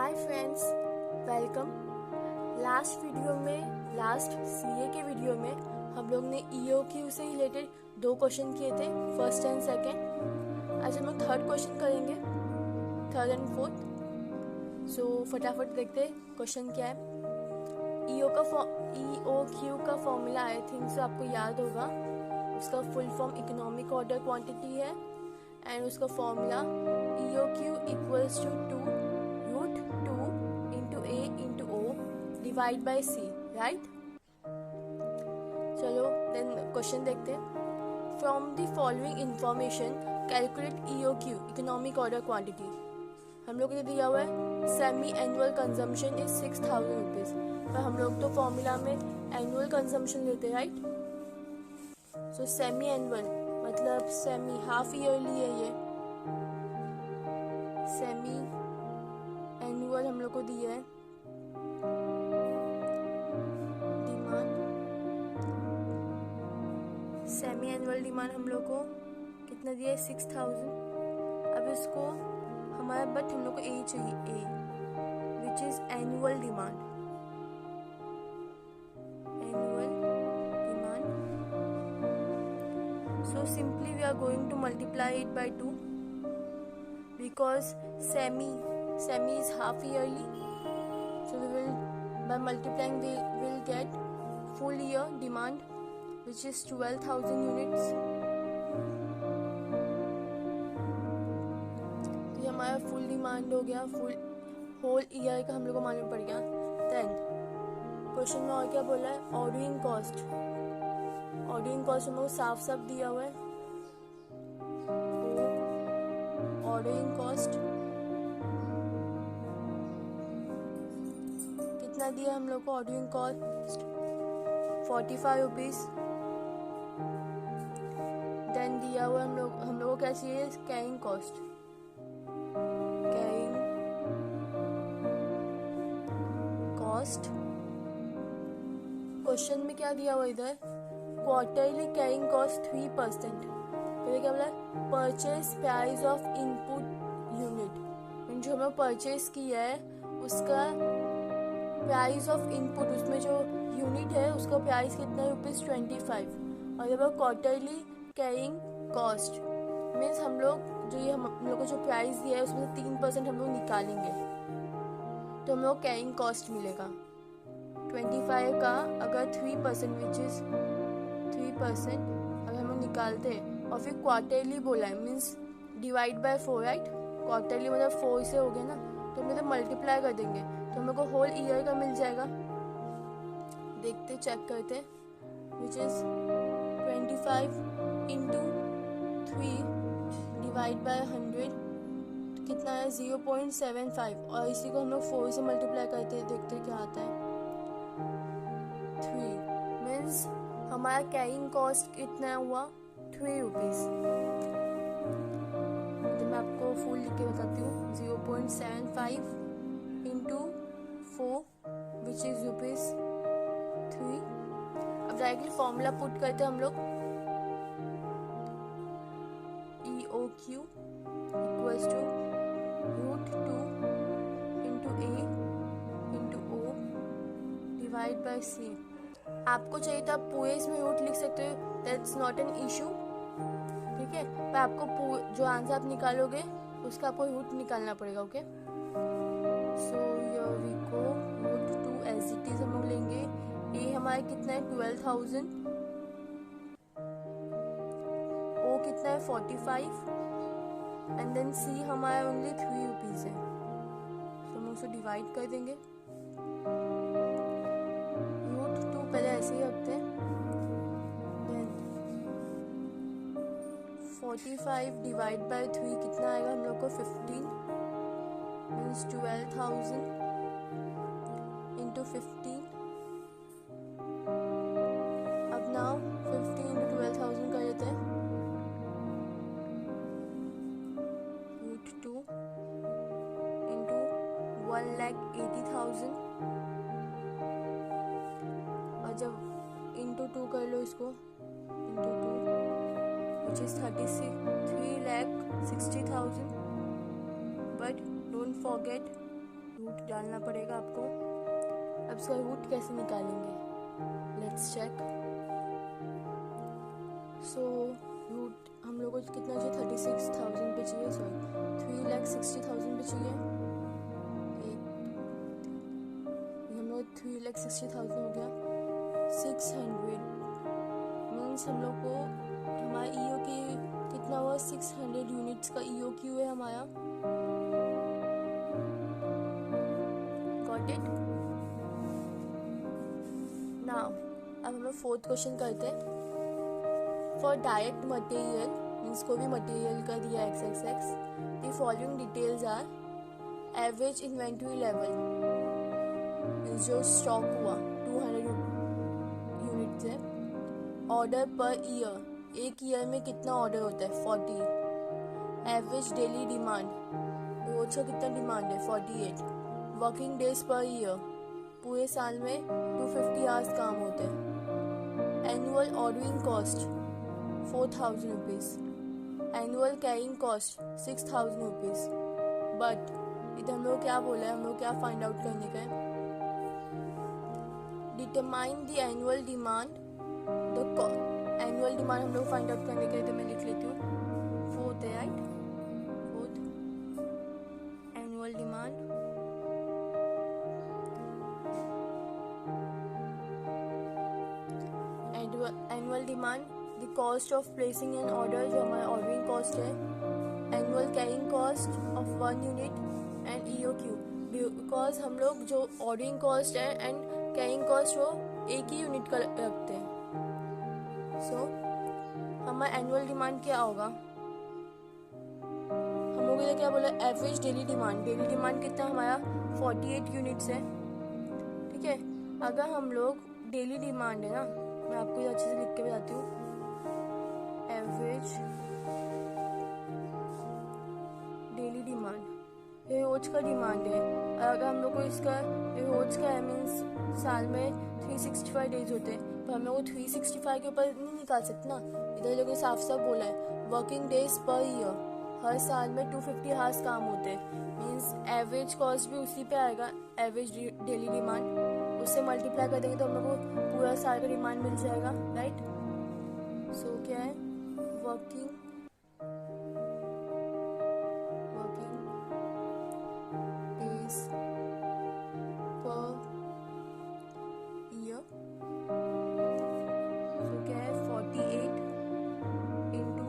Hi friends, welcome. Last CA के video में हम लोग ने ईओक्यू से रिलेटेड 2 क्वेश्चन किए थे, फर्स्ट एंड सेकंड। आज हम लोग थर्ड क्वेश्चन करेंगे, थर्ड एंड फोर्थ। सो फटाफट देखते क्वेश्चन क्या है। ईओक्यू का फॉर्मूला आई थिंक सो आपको याद होगा। उसका full form economic order quantity है एंड उसका formula EOQ equals to 2 root 2 into A into O divide by C, right. चलो देन क्वेश्चन देखते हैं। From the following information calculate EOQ economic order quantity. हम लोग को दिया हुआ है semi annual consumption is 6000 rupees, पर हम लोग तो फॉर्मूला में एनुअल कंजम्पशन लेते हैं, राइट। सो सेमी एनुअल मतलब सेमी हाफ ईयरली है। ये सेमी एनुअल हम लोग को दिया है डिमांड। सेमी एनुअल डिमांड हम लोग को कितना दिया है 6000। अब इसको हमारा बट हम लोग को ए चाहिए, A which is annual demand. So simply we are going to multiply it by 2 because semi is half yearly. So we will, by multiplying we will get full year demand which is 12,000 units. तो ये हमारा full demand हो गया, full whole year का हम लोग को मालूम पड़ गया। देन क्वेश्चन में और क्या बोला है, ऑर्डरिंग कॉस्ट। ऑर्डरिंग कॉस्ट हम लोग साफ साफ दिया हुआ है। ऑर्डरिंग कॉस्ट कितना दिया हम लोग को, ऑर्डरिंग कॉस्ट 45 रुपीज। देन दिया हुआ हम लोग को क्या चाहिए, carrying cost. Carrying cost question में क्या दिया हुआ इधर, क्वार्टरली कैरिंग कॉस्ट 3%। फिर क्या बोला, purchase price of input unit. जो हमें परचेज किया है उसका प्राइस ऑफ इनपुट, उसमें जो यूनिट है उसका प्राइस कितना है, ₹25। और जब क्वार्टरली कैरिंग कॉस्ट मीन्स हम लोग जो ये हम लोग को जो प्राइस दिया है उसमें से 3% हम लोग निकालेंगे तो हम लोग कैरिंग कॉस्ट मिलेगा 25 का। अगर 3% विच इज 3% अगर हम लोग निकालते हैं और फिर क्वार्टरली बोला है means divide by 4, right. Quarterly मतलब 4 से हो गया ना, तो हम इधर मल्टीप्लाई कर देंगे तो हम लोग को होल ईयर का मिल जाएगा। देखते चेक करते, which is 25 into 3 divide by 100 तो कितना है 0.75, और इसी को हम लोग 4 से मल्टीप्लाई करते हैं, देखते क्या आता है 3 मीन्स हमारा कैरिंग कॉस्ट कितना हुआ 3 रुपीज। तो मैं आपको फुल लिख के बताती हूँ, 0.75 इंटू 4 विच इज ₹3। अब डायरेक्टली फॉर्मूला पुट करते हम लोग, EOQ equals to √2 into A into O divide by C. आपको चाहिए तो आप पूरे इसमें रूट लिख सकते हो, दैट्स नॉट एन इशू, ठीक है। पर आपको जो आंसर आप निकालोगे उसका आपको रूट निकालना पड़ेगा, okay. So here we go, √2 as it is हम लोग लेंगे। ए हमारा कितना है 12,000, ओ कितना है 45 एंड देन सी हमारा ओनली 3 रुपीज है। तो हम उसे डिवाइड कर देंगे, पहले ऐसे ही रखते हैं। देन 45 डिवाइड बाय 3 कितना आएगा हम लोग को 15 मीन्स 12,000 इंटू 15। अब नाउ 15 इंटू 12,000 कर देते हैं, √2 इंटू 1,80,000। जब इंटू 2 कर लो इसको, into 2 which is 3,60,000। But don't forget root डालना पड़ेगा आपको। अब इसका रूट कैसे निकालेंगे, लेट्स चेक। सो रूट हम लोग को कितना चाहिए, 36,000 पे चाहिए, सॉरी 3,60,000 पे चाहिए। हम लोग 3,60,000 हो गया। 600 मीन्स हम लोग को हमारा ईओ की कितना हुआ, 600 यूनिट्स का ईओ क्यू है हमारा। Got it. नाउ अब हम लोग फोर्थ क्वेश्चन करते हैं। फॉर डायरेक्ट मटेरियल मीन्स कोई भी मटेरियल का दिया XXX, the following details are average inventory level जो स्टॉक हुआ 200 यूनिट्स है। ऑर्डर पर ईयर, एक ईयर में कितना ऑर्डर होता है 40। एवरेज डेली डिमांड, रोज का कितना डिमांड है 48। वर्किंग डेज पर ईयर, पूरे साल में 250 आवर्स काम होते हैं। Annual ordering cost 4,000 rupees. Annual carrying cost 6,000 rupees. But इधर हम लोग क्या बोला है, हम लोग क्या फाइंड आउट करने का है, determine the annual demand. Annual demand हम लोग फाइंड आउट करने के लिए, तो मैं लिख लेती हूँ फोर्थ है, right. Fourth annual demand, annual demand the cost of placing an order, जो हमारा ऑर्डरिंग कॉस्ट है। Annual carrying cost of 1 unit and EOQ, because हम लोग जो ऑर्डरिंग कॉस्ट है एंड कैरिंग कॉस्ट वो एक ही यूनिट का रखते हैं। सो हमारा एनुअल डिमांड क्या होगा, हम लोग ये क्या बोला, average daily demand. Daily demand कितना हमारा 48 यूनिट्स है, ठीक है। अगर हम लोग डेली डिमांड है ना, मैं आपको ये अच्छे से लिख के बताती हूँ। एवरेज डेली डिमांड ये रोज का डिमांड है। अगर हम लोग को इसका रोज का है मीन्स साल में 365 डेज होते हैं, तो हम लोग को 365 के ऊपर नहीं निकाल सकते ना। इधर लोगों ने साफ साफ बोला है वर्किंग डेज पर ईयर, हर साल में 250 आवर्स काम होते हैं। मीन्स एवरेज कॉस्ट भी उसी पे आएगा, एवरेज डेली डिमांड, उससे मल्टीप्लाई कर देंगे तो हम लोग को पूरा साल का डिमांड मिल जाएगा, राइट। सो क्या है, वर्किंग डेज पर ईयर, सो क्या है 48 इंटू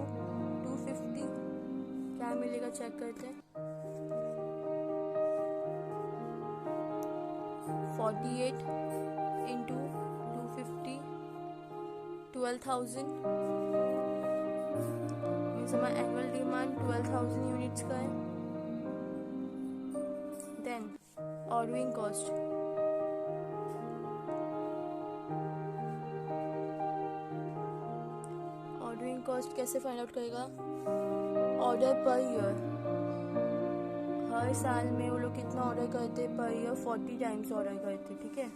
250, क्या मिलेगा चेक करते हैं। 48 इंटू 250 12,000 मीन्स हमारा एनुअल डिमांड 12,000 यूनिट्स का है। Then ordering cost, ordering cost कैसे फाइंड आउट करेगा, ऑर्डर पर ईयर, हर साल में वो लोग कितना ऑर्डर करते हैं पर ईयर, 40 टाइम्स ऑर्डर करते, ठीक है।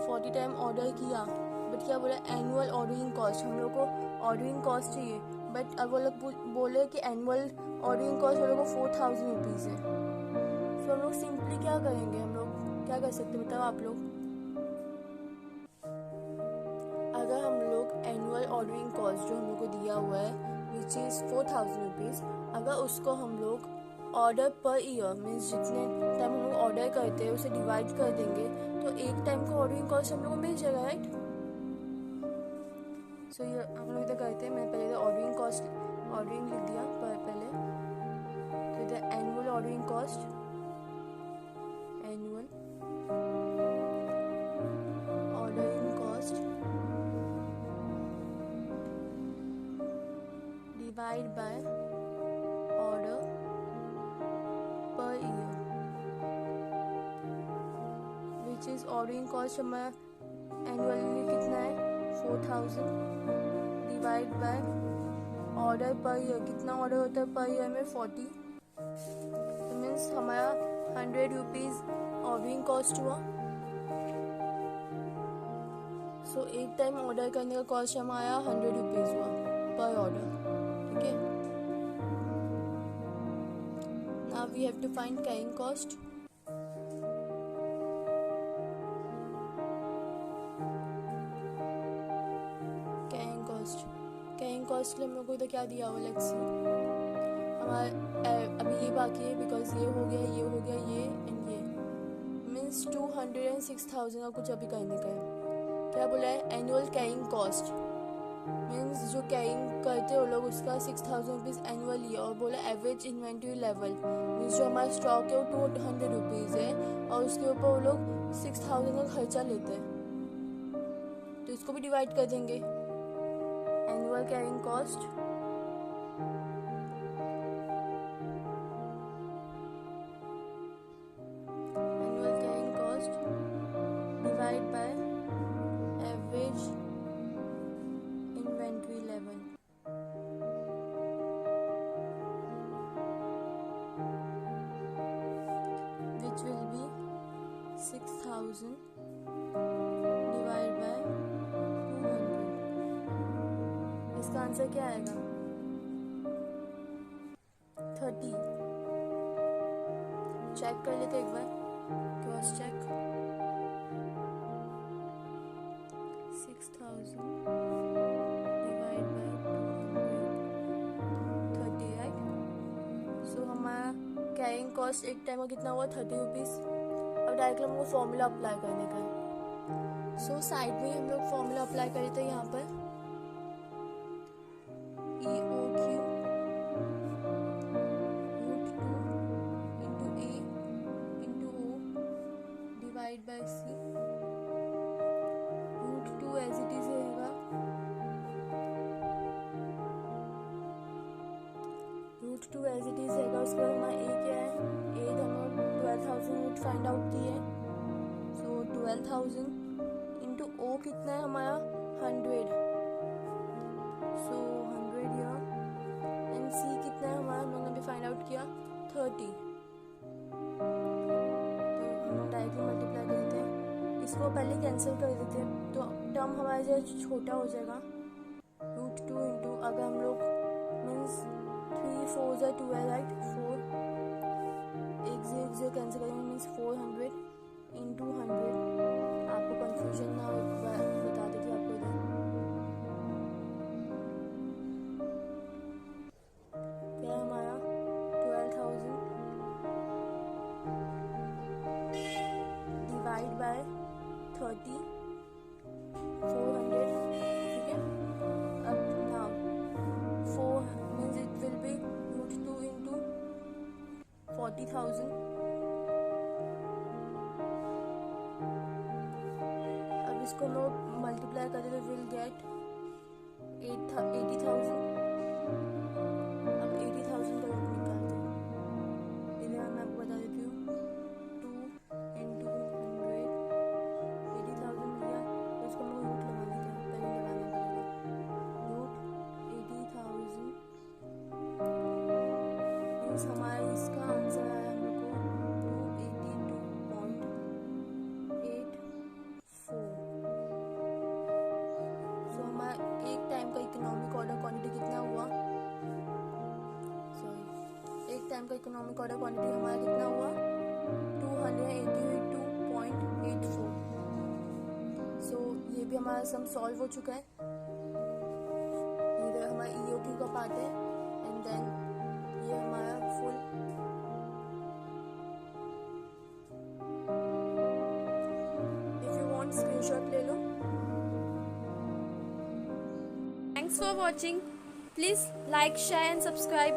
40 टाइम ऑर्डर किया, बट क्या बोला, एनुअल ऑर्डरिंग कॉस्ट, हम लोग को ऑर्डरिंग कॉस्ट चाहिए, बट अब वो लोग बोले कि एनुअल ऑर्डरिंग कॉस्ट वो लोग को 4,000 रुपीज़ है। तो हम लोग सिंपली क्या करेंगे, हम लोग क्या कर सकते हैं बताओ आप लोग। अगर हम लोग एनुअल ऑर्डरिंग कॉस्ट जो हम लोग को दिया हुआ है विच इज़ 4,000 रुपीज़, अगर उसको हम लोग ऑर्डर पर ईयर मीन्स जितने टाइम हम लोग ऑर्डर करते हैं उसे डिवाइड कर देंगे, तो एक टाइम का ऑर्डरिंग कॉस्ट हम लोग को मिल जाएगा, राइट। सो ये हम लोग इधर करते हैं, मैं पहले ऑर्डरिंग कॉस्ट ऑर्डरिंग लिख दिया पहले, तो इधर annual ordering cost, annual ordering cost divide by order per year which is ordering cost हमारा एनुअली कितना है 4,000 divide by order per year, कितना ऑर्डर होता है पर ईयर में 40, तो मीन्स हमारा 100 रुपीज़ ऑर्डरिंग कॉस्ट हुआ। सो एक टाइम ऑर्डर करने का कॉस्ट हमारा 100 रुपीज़ हुआ पर ऑर्डर, ठीक है। Now now we have to find carrying cost. Carrying cost के लिए हम लोग को इधर क्या दिया हुआ, लेट्स सी। हमारा अभी ये बाकी है बिकॉज ये हो गया ये एंड ये मीन्स 206,000 का कुछ अभी करने का है। क्या बोला है, एनुअल कैरिंग कॉस्ट मीन्स जो कैरिंग करते हो लोग उसका 6,000 रुपीज़ एनुअली है। और बोला एवरेज इन्वेंट्री लेवल मीन्स जो हमारा स्टॉक है वो 200 रुपीज़ है और उसके ऊपर वो लोग 6,000 का खर्चा लेते हैं, तो इसको भी डिवाइड कर देंगे। Annual carrying cost divide by average inventory level. which will be 6,000 divided by 200। इसका आंसर क्या आएगा, 30। चेक कर लेते एक बार, cross check. 6,000 divided by 200, 30 right. So हमारा कैरिंग कॉस्ट एक टाइम का कितना हुआ, 30 रुपीज़। अब डायरेक्टली हमको फॉर्मूला अप्लाई करने का है। सो साइड में हम लोग फॉर्मूला अप्लाई कर देते हैं यहाँ पर, EOQ √2 into A into O divide by C। √2 as it is रहेगा, √2 एज इट इज रहेगा। उसके बाद हमारा A क्या है, A हमें 12,000 यूनिट फाइंड आउट की है। सो 12,000 इंटू O कितना है हमारा, 100। सो 100 यहाँ एंड C कितना है हमारा, हम लोगों ने भी फाइंड आउट किया 30। तो हम लोग डायरेक्टली मल्टीप्लाई कर देते हैं, इसको पहले कैंसिल कर देते हैं तो टर्म हमारा जो छोटा हो जाएगा। √2 इंटू अगर हम लोग मीन्स 3 4 ज़ा 12 राइट, 4 एक जीरो कैंसिल करेंगे मीन्स 400 इंटू 100। आपको कंफ्यूजन ना हो बता देती आपको इधर। क्या है हमारा 12,000 डिवाइड बाय 30 400, ठीक है। अब now 4 means it will be √2 into 40,000। अब इसको हम लोग मल्टीप्लाई करते तो विल गेट 80,000। अब 80,000 का रूट निकालते हैं, इधर मैं आपको बता देती हूँ 2 इंटू 100 80,000 दिया, तो इसको हम लोग रूट लगा देते हैं, पहले लगाना पड़ेगा रूट 80,000 मीन्स हमारा इसका आंसर आया हम लोग को 282.84। सो हमारा एक टाइम का इकोनॉमिक ऑर्डर क्वांटिटी कितना हुआ, सॉरी एक टाइम का इकोनॉमिक ऑर्डर क्वांटिटी हमारा कितना हुआ 282.84। सो ये भी हमारा सम सॉल्व हो चुका है। इधर हमारा EOQ का पार्ट है एंड देन ये हमारा full if you want screenshot ले लो। Thanks for watching, please like share and subscribe.